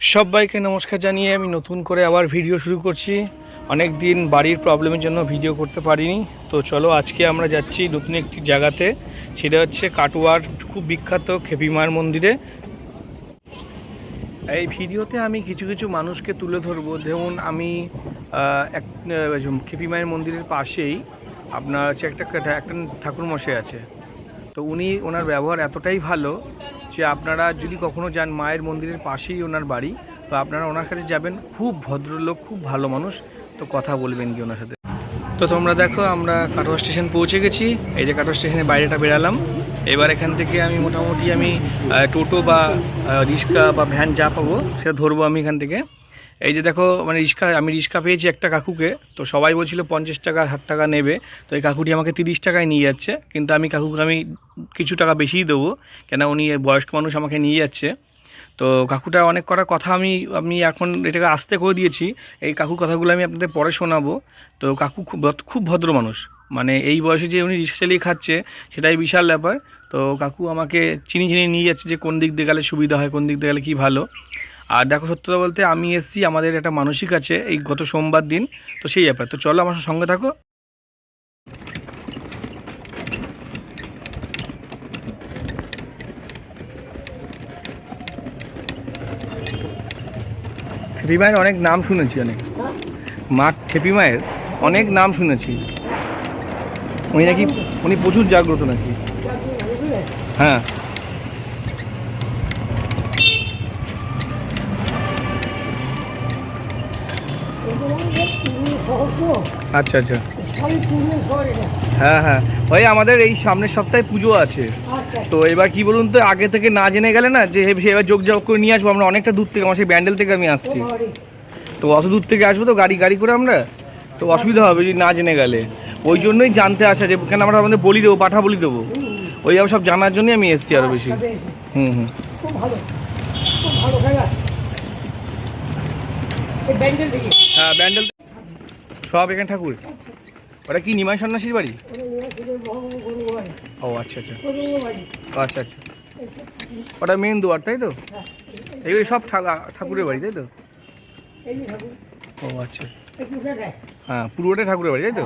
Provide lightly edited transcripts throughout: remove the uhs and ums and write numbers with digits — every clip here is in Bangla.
সবাইকে নমস্কার জানিয়ে আমি নতুন করে আবার ভিডিও শুরু করছি। অনেক দিন বাড়ির প্রবলেমের জন্য ভিডিও করতে পারিনি, তো চলো আজকে আমরা যাচ্ছি নতুন একটি জায়গাতে। সেটা হচ্ছে কাটোয়ার খুব বিখ্যাত খেপি মায়ের মন্দিরে। এই ভিডিওতে আমি কিছু কিছু মানুষকে তুলে ধরবো। যেমন আমি এক খেপি মায়ের মন্দিরের পাশেই আপনার হচ্ছে একটা ঠাকুরমশাই আছে। তো ওনার ব্যবহার এতটাই ভালো যে আপনারা যদি কখনো যান, মায়ের মন্দিরের পাশেই ওনার বাড়ি, তো আপনারা ওনার কাছে যাবেন। খুব ভদ্রলোক, খুব ভালো মানুষ। তো কথা বলবেন কি ওনার সাথে। তো তোমরা দেখো আমরা কাটোয়া স্টেশন পৌঁছে গেছি। এই যে কাটোয়া স্টেশনের বাইরেটা বেরালাম। এবার এখান থেকে আমি মোটামুটি টোটো বা রিক্সা বা ভ্যান যা পাবো সেটা ধরবো আমি এখান থেকে। এই যে দেখো মানে আমি রিক্সা পেয়েছি একটা কাকুকে। তো সবাই বলছিল 50 টাকা 60 টাকা নেবে, তো এই কাকুটি আমাকে 30 টাকায় নিয়ে যাচ্ছে। কিন্তু আমি কাকুকে কিছু টাকা বেশিই দেবো, কেন উনি বয়স্ক মানুষ আমাকে নিয়ে যাচ্ছে। তো কাকুটা অনেক কটা কথা আমি এখন এটাকে আস্তে করে দিয়েছি। এই কাকুর কথাগুলো আমি আপনাদের পরে শোনাবো। তো কাকু খুব ভদ্র মানুষ, মানে এই বয়সে যে উনি রিক্সা চালিয়ে খাচ্ছে সেটাই বিশাল ব্যাপার। তো কাকু আমাকে চিনি নিয়ে যাচ্ছে যে কোন দিক দিয়ে গেলে সুবিধা হয়, কোন দিক দিয়ে গেলে কী ভালো। আর দেখো সত্যতা বলতে আমি এসছি, আমাদের একটা মানসিক আছে এই গত সোমবার দিন, তো সেই ব্যাপার। তো চলো আমার সঙ্গে থাকো। খেপি মায়ের অনেক নাম শুনেছি, খেপি মায়ের অনেক নাম শুনেছি। উনি প্রচুর জাগ্রত নাকি। হ্যাঁ, আচ্ছা আচ্ছা, হ্যাঁ হ্যাঁ, ওই আমাদের এই সামনের সপ্তাহে পুজো আছে। তো এবার কি বলুন তো, আগে থেকে না জেনে গেলে না যে এবার যোগ করে নিয়ে আসবো। আমরা অনেকটা দূর থেকে, আমার সেই ব্যান্ডেল থেকে আমি আসছি। তো অত দূর থেকে আসবো তো গাড়ি করে আমরা, তো অসুবিধা হবে যদি না জেনে গেলে। ওই জন্যই জানতে আসা, যে কেন আমরা আমাদের বলি দেবো, পাঠা বলি দেবো, ওই সব জানার জন্যই আমি এসছি আরও বেশি। হুম, হ্যাঁ ব্যান্ডেল সব এখানে ঠাকুর। ওটা কি নিমাই সন্ন্যাসীর বাড়ি? ও আচ্ছা আচ্ছা আচ্ছা আচ্ছা, ওটা মেন দুয়ার তাই তো? এইগুলি সব ঠাকুরের বাড়ি তাই তো? ও আচ্ছা, হ্যাঁ পুরোটাই ঠাকুরের বাড়ি তাই তো?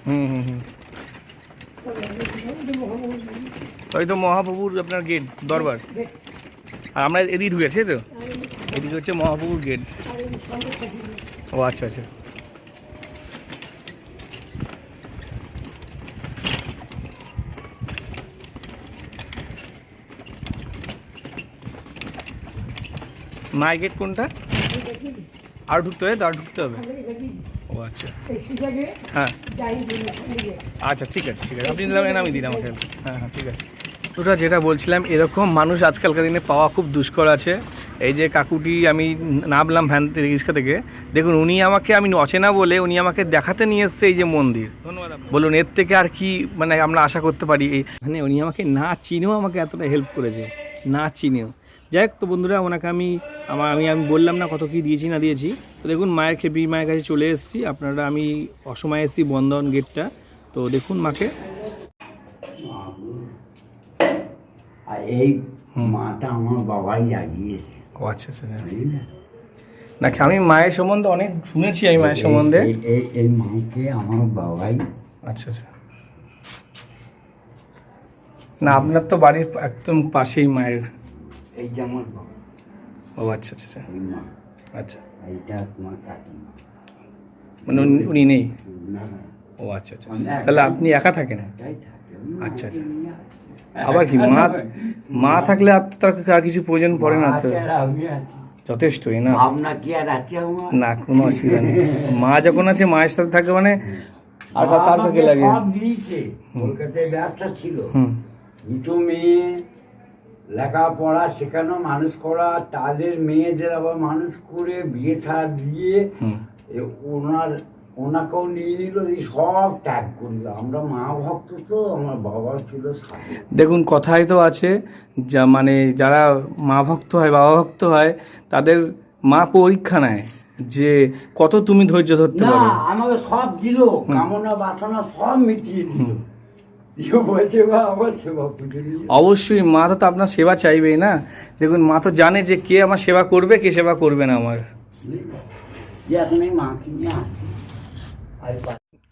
হুম, ওই তো মহাপ্রভুর আপনার গেট, দরবার। আর আমরা এদিকে ঢুকে আছি তাই তো? এদিকে হচ্ছে মহাপ্রভুর গেট। ও আচ্ছা আচ্ছা, মাই গেট কোনটা? আর ঢুকতে হবে, আর ঢুকতে হবে। ও আচ্ছা, হ্যাঁ আচ্ছা, ঠিক আছে ঠিক আছে, আপনি নামিয়ে দিন আমাকে। হ্যাঁ হ্যাঁ ঠিক আছে। ওটা যেটা বলছিলাম, এরকম মানুষ আজকালকার দিনে পাওয়া খুব দুষ্কর আছে। এই যে কাকুটি, আমি নামলাম ভ্যান থেকে, রিক্সা থেকে, দেখুন উনি আমি অচেনা বলে উনি আমাকে দেখাতে নিয়ে এসছে এই যে মন্দির। ধন্যবাদ। বলুন এর থেকে আর কি মানে আমরা আশা করতে পারি? মানে উনি আমাকে না চিনেও আমাকে এতটা হেল্প করেছে, না চিনেও। যাই হোক, তো বন্ধুরা ওনাকে আমি বললাম না কত কী দিয়েছি না দিয়েছি। তো দেখুন খেপি মায়ের কাছে চলে এসেছি। আপনারা আমি অসময়ে এসেছি বন্ধন গেটটা, তো দেখুন মাকে। আর এই মাটা আমার বাবাই জাগিয়েছে। ও আচ্ছা আচ্ছা, নাকি আমি মায়ের সম্বন্ধে অনেক শুনেছি, আমি মায়ের সম্বন্ধে। এই মাকে আমার বাবাই। আচ্ছা আচ্ছা, না আপনার তো বাড়ির একদম পাশেই মায়ের। এই যে আমার বাবা। ও আচ্ছা আচ্ছা আচ্ছা, মা আচ্ছা, এইটা তোমার কাকিমা। মানে উনি নেই? না। ও আচ্ছা আচ্ছা, তাহলে আপনি একা থাকেন? আচ্ছা আচ্ছা, আবার কি মা থাকলে আর কিছু প্রয়োজন পড়ে না তো? যথেষ্টই না, ভাবনা কি আর আছে আমার? না কোনো অসুবিধা নেই। মা যখন আছে, মায়ের সাথে থাকে মানে আর কার কাকে লাগে? সব দিয়েছে। কলকাতায় ব্যবসা ছিল, দুটো মেয়ে লেখাপড়া শেখানো, মানুষ করা, তাদের মেয়েদের আবার মানুষ করে বিয়ে থা দিয়ে ওনাকেও নিয়ে নিল, এই সব ত্যাগ করিল। আমরা মা ভক্ত, তো আমার বাবা ছিল সাথে। দেখুন কথাই তো আছে, যা মানে যারা মা ভক্ত হয়, বাবা ভক্ত হয়, তাদের মা পরীক্ষা নেয় যে কত তুমি ধৈর্য ধরতে পারো। আমাকে সব দিল, কামনা বাসনা সব মিটিয়ে দিল। কেউ বলছে বা আমার সেবা পুজো নিয়ে অবশ্যই মা তো আপনার সেবা চাইবেই না। দেখুন মা তো জানে যে কে আমার সেবা করবে, কে সেবা করবে না আমার। যে এখন এই মাকে নিয়ে আসছি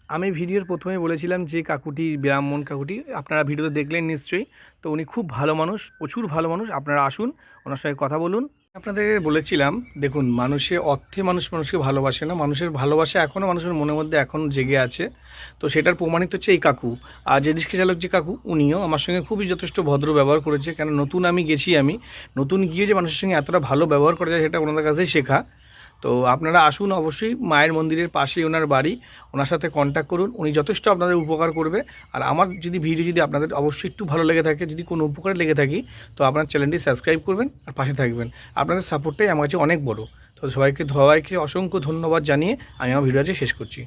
আমি ভিডিওর প্রথমে বলেছিলাম যে কাকুটি, ব্রাহ্মণ কাকুটি, আপনারা ভিডিওতে দেখলেন নিশ্চয়ই। তো উনি খুব ভালো মানুষ, প্রচুর ভালো মানুষ। আপনারা আসুন, ওনার সঙ্গে কথা বলুন। আপনাদের বলেছিলাম, দেখুন মানুষের অর্থে মানুষ মানুষকে ভালোবাসে না, মানুষের ভালোবাসা এখনও মানুষের মনের মধ্যে এখনও জেগে আছে। তো সেটার প্রমাণিত হচ্ছে এই কাকু। আর যে রিক্সা চালক যে কাকু, উনিও আমার সঙ্গে খুবই যথেষ্ট ভদ্র ব্যবহার করেছে। কেন নতুন আমি গেছি, আমি নতুন গিয়ে যে মানুষের সঙ্গে এতটা ভালো ব্যবহার করা যায় সেটা ওনাদের কাছেই শেখা। তো আপনারা আসুন, অবশ্যই মায়ের মন্দিরের পাশেই ওনার বাড়ি, ওনার সাথে কন্ট্যাক্ট করুন, উনি যথেষ্ট আপনাদের উপকার করবে। আর আমার যদি ভিডিও যদি আপনাদের অবশ্যই একটু ভালো লেগে থাকে, যদি কোনো উপকারে লেগে থাকি, তো আপনার চ্যানেলটি সাবস্ক্রাইব করবেন আর পাশে থাকবেন। আপনাদের সাপোর্টটাই আমার কাছে অনেক বড়। তো সবাইকে অসংখ্য ধন্যবাদ জানিয়ে আমি আমার ভিডিও আজকে শেষ করছি।